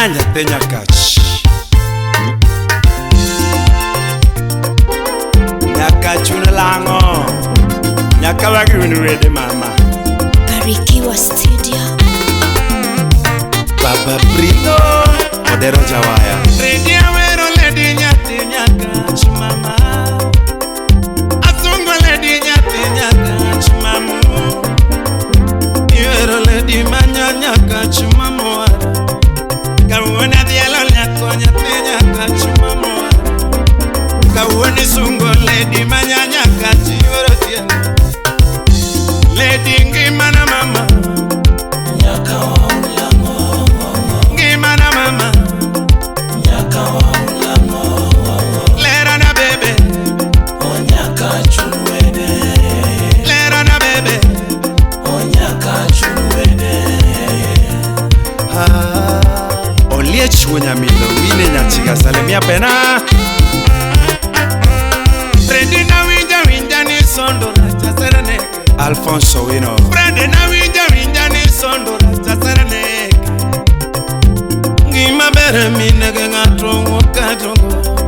Nyathi Nyakach. Nyakach unalango. Nyakawagi unwede mama. Barikiwa Studio. Baba Brino Odero Jawaya. Freddy Awero Lady Nyathi Nyakach mama. Asungo Lady Nyathi Nyakach mama. Iwero Lady Manya Nyakach mama. Kawona dialo nyako Nyathi Nyakach mama. Kawoni sungo Lady Manya Nyakach iwero dialo. Lady Ngomma na mama. Nyaka wangu Ngomma na mama. Nyaka wangu Lera na bebe. Onyaka chunwede. Lera na bebe. Onyaka chunwede. Olie chunya milo wine nyachiga salemia pena. Freddy na winja ni sondo racha serene. Alfonso Wino. Freddy na winja ni sondo racha serene. Ngima bere minege ngato wakatongo.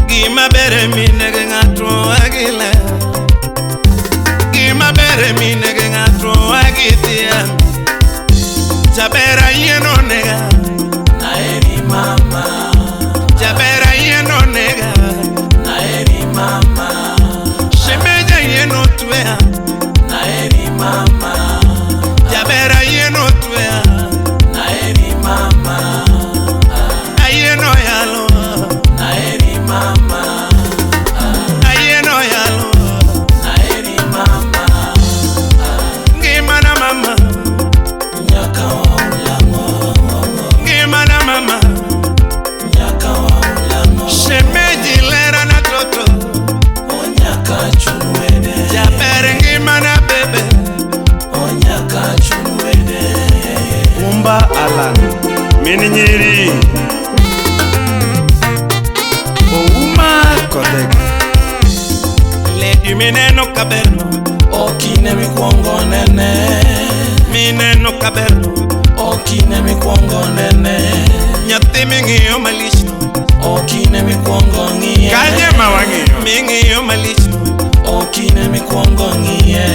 Ngima bere minege ngato agile. Ngima bere minege ngato agitia. Jabera yeno nega. Naeri mama. Jabera yeno nega. Naeri mama. Shemeja yeno tuea. Naeri mama. Jabera yeno tuea. Naeri mama. Ayeno yalo. Naeri mama. Ayeno yalo. Naeri mama. Ngomma na mama. Nyaka wangu Ngomma na mama. Nyaka wangu Shemeji lera na toto. Onyaka chunwede. Jabere Ngomma na bebe. Onyaka chunwede. Umba Alan. Mini nyiri. Ouma Kodega. Lady mineno kaberno. Okine mikwongo nene. Mineno kaberno. Okine mikwongo nene. Nyathi ming'iyo malichno. Okine mikwongo ng'iye. Kanye mawang'iyo. Ming'iyo malichno. Okine mikwongo ng'iye.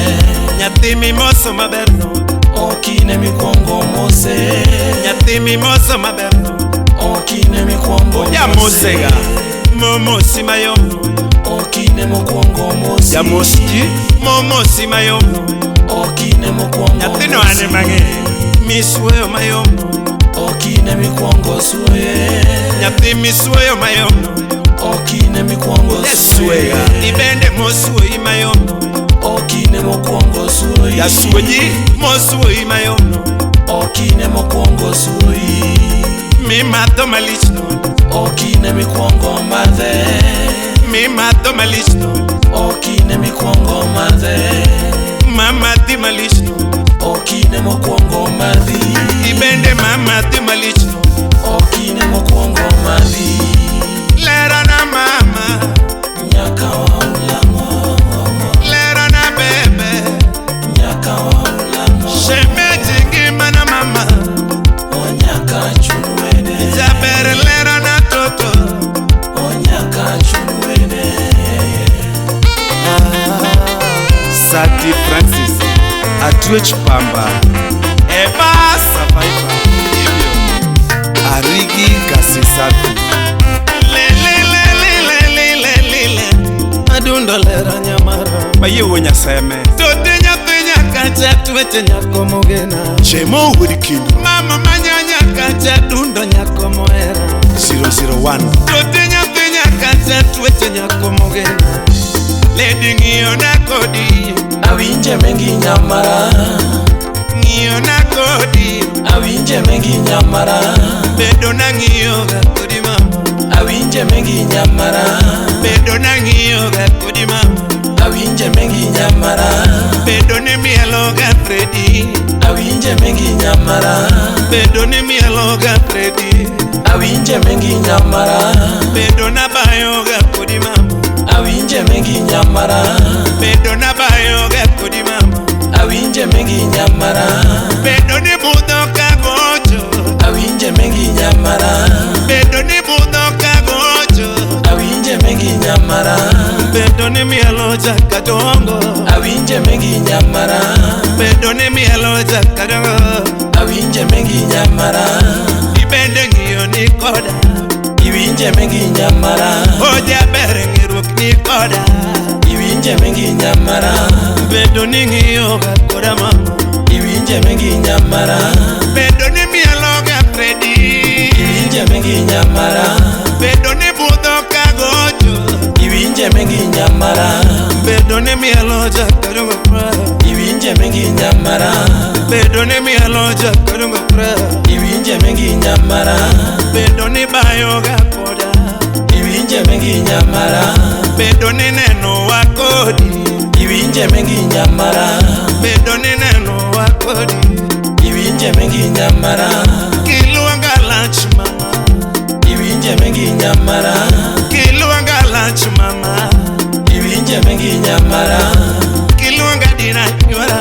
Nyathi mimoso maberno. Okine mikwongo mose. Nyathi mimoso maberno. Okine mikwongo Ya mosega. Momosi mayomno. Okine mokwongo mose. Ya moski. Momosi mayomno. Okine mokwongo Nyathino ane mang'eyo. Misweyo mayomno. Okine mikwongo suye. Nyathi misweyo mayomno. Okine mikwongo Eswega. Ibende mosuyi mayomno. Okine mokwongo suyi. Ya suoji. Mosuyi mayomno. Okine mokwongo suyi. Mimadho malichno. Okine mikwongo madhe. Mimadho malichno. Okine mikwongo madhe. Mamadhi malichno. Okine mokwongo madhi. Ibende mamadhi malichno. Okine mokwongo madhi. Lera na mama. Nyaka wangu Lera na bebe. Nyaka wangu Shemeji Ngomma na mama. Onyaka chunwede. Jabere lera na toto. Onyaka chunwede. Sati Francis. Atwech Pamba. Eba survivor. Ibyo. Arigi Kasisabi. Adundo lera nyamara. Bayewo Nyaseme. Tote Nyathi Nyakach twete nyako mogena. Chemo Wurikindu. Mama Manya Nyakach dundo nyako moera. 001. Tote Nyathi Nyakach twete nyako mogena. Lady ng'iyo na kodi. Awinje mengi nyamara. Ng'iyo na kodi. Awinje mengi nyamara. Bedo na ng'iyo ga kodi mama. Awinje mengi nyamara. Bedo na ng'iyo ga kodi mama. Awinje mengi nyamara. Bedo ni mielo ga Freddy. Awinje mengi nyamara. Bedo ni mielo ga Freddy. Awinje mengi nyamara. Bedo na bayo ga kodi mama. Awinje mengi nyamara. Bedo na bayo ga kodi mama. Awinje mengi nyamara. Bedo ni budho ka gocho. Awinje mengi nyamara. Bedo ni budho kagocho, awinje mengi nyamara. Bedo ni mielo Jakadongo, awinje mengi nyamara. Bedo ni mielo Jakadongo, awinje mengi nyamara. Ibende ng'iyo ni koda, iwinje mengi nyamara. Oja bere ng'irruok ni koda, iwinje mengi nyamara. Bedo ni ng'iyo ga koda mama, iwinje mengi nyamara. Bedo ni mielo ga Freddy, iwinje mengi nyamara. Bedo ni budho kagocho, iwinje mengi nyamara. Bedo ni mielo Jakadongo, iwinje mengi nyamara. Bedo ni mielo Jakadongo, iwinje mengi nyamara. Bedo ni bayo ga koda, iwinje mengi nyamara. Bedo ni neno wa kodi, iwinje mengi nyamara. Bedo ni neno wa kodi, iwinje mengi nyamara. Kiluanga lunch mama, iwinje mengi nyamara. Kiluanga lunch mama, iwinje mengi nyamara. Kiluanga dina nyora,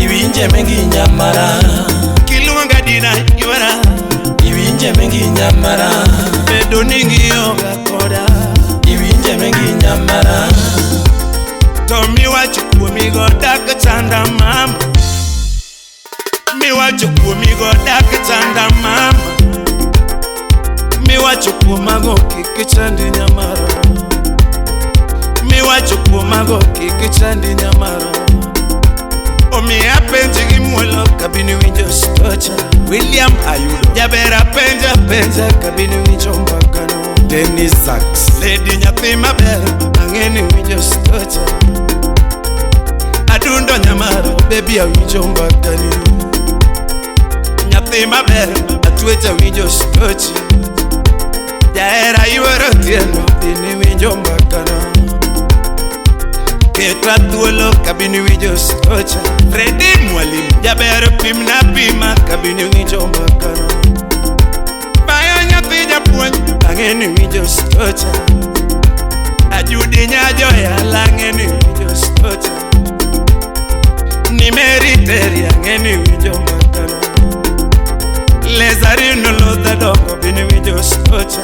iwinje mengi nyamara. Kiluanga dina nyora, iwinje mengi nyamara. Bedo ni ng'iyo ga koda, iwinje mengi nyamara. To miwacho kuomi go dak chanda mama, miwacho kuomi go dak chanda mama. Miwacho kuomago kik chandi nyamara, miwacho kuomago kik chandi nyamara. Omiya penje gi muolo kabini winjo stocha. William Ayudo, Jabera penja kabini winjo mbakano. Dennis Sachs, Lady Nyathi maber, ang'eni winjo stocha. Adundo nyamara, baby awinjo mbakani. Nyathi maber, atwecha winjo stochi. Jaera yuoro tieno, dini winjo mbakano. Keta thuolo kabini winjo stocha. Freddy mwalimu, jaber pimna pima kabini winjo mbakano. Bayo nyathi japuonj, ang'eni winjo stocha. Ajudi nyajoya, ang'eni winjo stocha. Nimeriteri, ang'eni winjo mbakano. Lezarino lodha dongo, bini winjo stocha.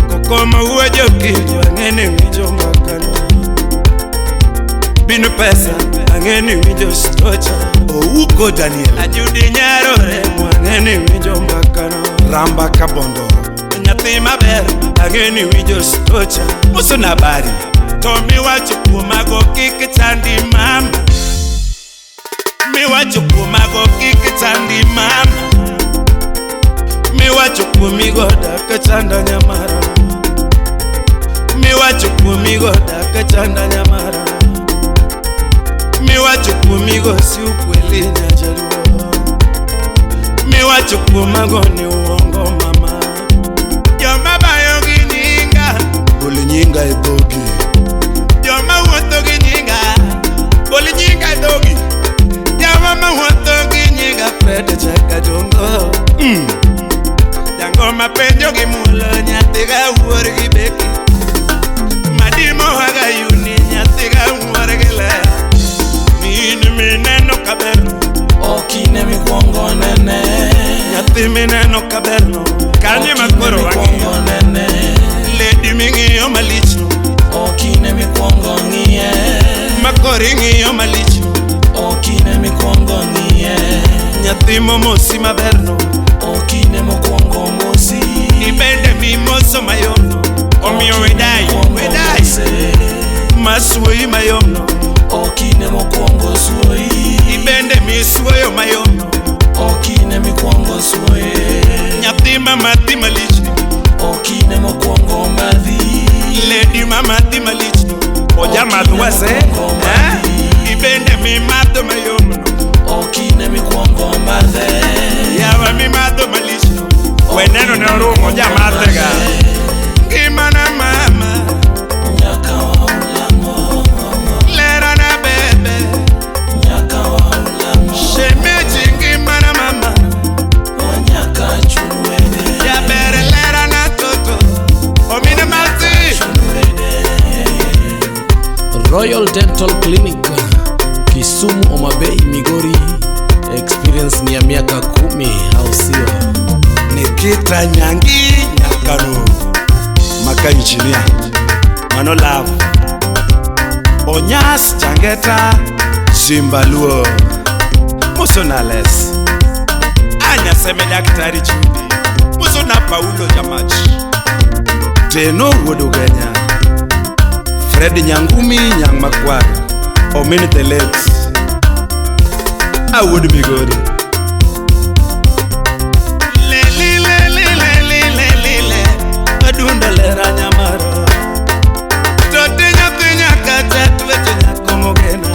Kokoma uwejo kilyo, ang'eni winjo mbakano. Binu pesa, ang'eni winjo stocha. Ouko Daniel, Ajudi nyarore, ang'eni winjo mbakano. Ramba Kabondo, Nyathi maber, ang'eni winjo stocha. Muso Nabari, To miwacho kuomago kik chandi mama, miwacho kuomago kik chandi mama. Miwacho kuomigo dak chanda nyamara, miwacho kuomigo dak chanda nyamara. Miwacho kuomigo si ukweli nyajaluo, miwacho kuomago ni uongo mama. Joma bayo gi nyinga, Boli nyinga e dhogi, joma wuotho gi nyinga, boli nyinga e dhogi. Joma wuotho gi nyinga, Freddy Jakadongo. Ngomma penjo gi mulo, nyathi ga wuor gi beki. Madimo haga yuni, nyathi ga wuor gi le. Min mineno kaberno, okine mikwongo nene. Nyathi mineno kaberno, kanye makoro wang'iyo. Lady ming'iyo malichno, okine mikwongo ng'iye. Makori ng'iyo malichno, okine mikwongo ng'iye. Nyathi momosi maberno, okine mokwongo mosi. Ibende mimoso mayomno, omiyo wedai masuoyi mayomno, okine mokwongo suoyi. Ibende misuoyo mayomno, okine mikwongo suoye. Nyathi mamathi malichno, okine mokwongo madhi. Lady mamathi malichno, Oja madhwase, ibende mimadho mayomno, okine mikwongo madhe. Yawa mimadho malichno, weneno ne orumo jamadhega. Ngimana mama, nyaka waulamo. Lera na bebe, nyaka waulamo. Shemeji ngimana mama, nyaka chunwede. Jabere lera na toto, omina mati chunwede. Royal Dental Clinic Kisumu, Homa Bay, Migori. Experience ni ya miaka 10, au sio? Ni Kita Nyathi Nyakach Maka engineer Mano love Onyas Jangeta Zimbaluo Musonales Anya seme daktari Judy Musona Paulo Jamach Teno Woduganya Freddy Nyangumi Nyang Makwar Ominite Legs I would be good Adunda lera nyamara Tote Nyathi Nyakach tuwete nyakomogena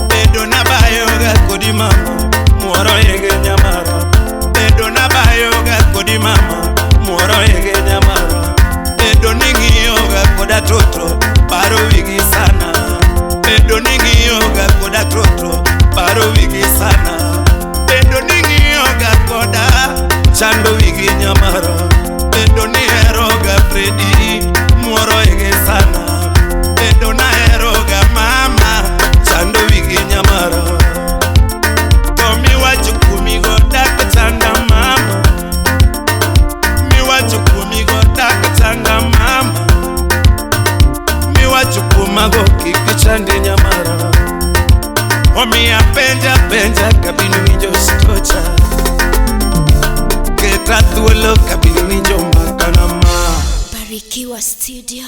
Bedo na bayoga kodi mama Muoro yege nyamara Bedo na bayoga kodi mama Muoro yege nyamara Bedo ningiyoga koda toto Paro wigi sana Bedo ningiyoga koda toto Paro wigi sana Bedo ningiyoga koda Chando wigi nyamara Bedo ni eroga Freddy Muoro ege sana Bedo na eroga mama Chando wigi nyamara Tomi wachukumigo daka chanda mama Mi wachukumigo daka chanda mama Mi wachukumago kiki chande nyamara Omi ya penja kabinu winjo stocha Ketra tuolo kabinu winjo makanama Barikiwa Studio.